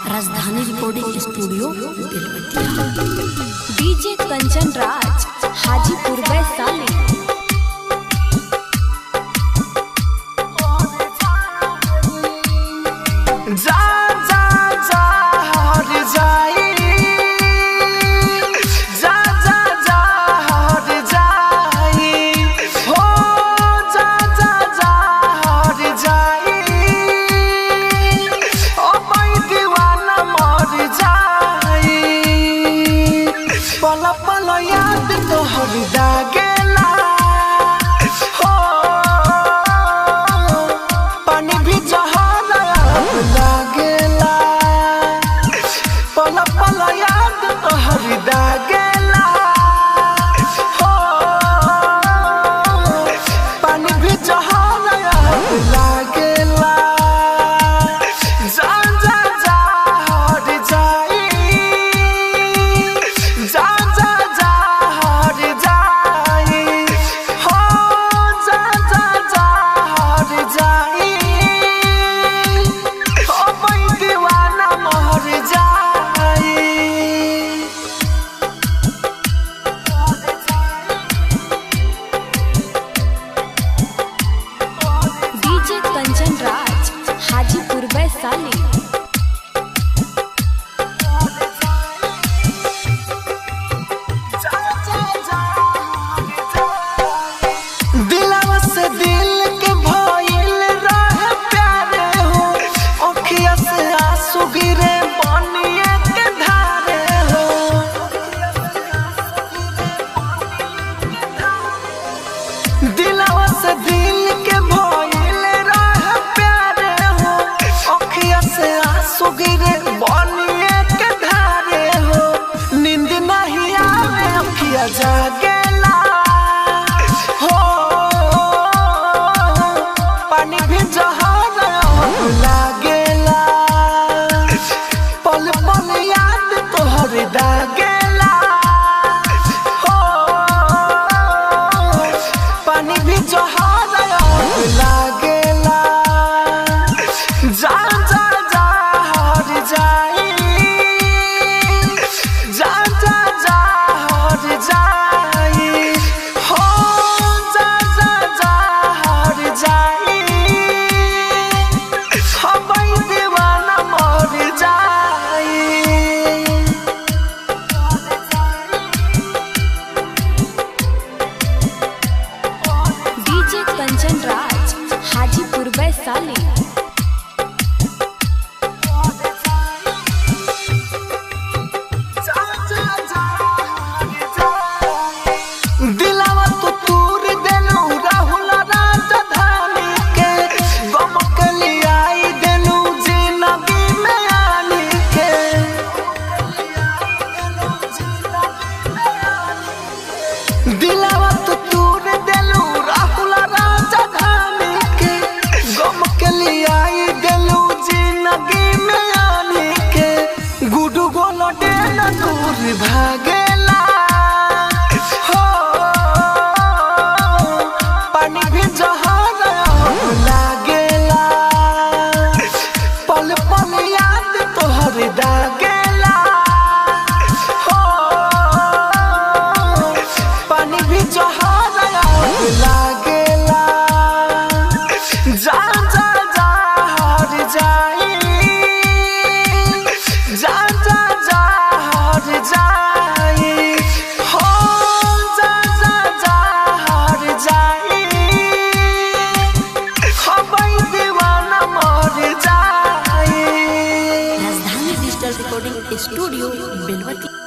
राजधानी recording studio Belwatiya. DJ Kanchan Raj Hajipur Vaishali. जा जा जा हर जाई, जा जा जा हर जाई, हो जा जा जा हर जाई, ओ मैं दीवाना मर जाई। पल पल याद तोहर दागेला, हो पानी भी लागेला, पल पल याद तोहर दागेला, हो पानी भी लागेला। जा जा जा हर जाई, जा जा जा हर जाई, हो जा जा जा हर जाई, डीजे कंचन राज हाजीपुर वैशाली। दिलवा से दिल के भइल रहे प्यारे हो, अखिया से आंसू गिरे पानिए के धारे हो। दिलवा से दिल के भइल रहे प्यारे हो, अखिया से आंसू गिरे पानिए के धारे हो। नींद नहीं आवे अखिया जागेला, हो पानी भी लागेला, पल पल याद तोहर दागेला, हो पानी भी लागेला। जा जा जा हर जाई, जा जा जा हर जाई, हो जा जा जा हर जाई, हवाई दीवाना मर जाई। डीजे कंचन राज हाजीपुर वैशाली। दिलवा तो तूर देलू राहुल राजधानी के, गम के लियाई देलू जिंदगी में आनी के। दिलवा तो तूर देलू राहुल राजधानी के, गम के लियाई देलू जिंदगी में आनी के। गुडू गोलो डेला दूर भागेला, हो पानी भी लागेला, पल पल याद तोहर दागेला, हो पानी भी लागेला। जा जा जा हर जाई, जा जा जा हर जाई, हो जा जा जा हर जाई, हवाई दीवाना मर जाई। राजधानी डिजिटल रिकॉर्डिंग स्टूडियो बेलवतिया।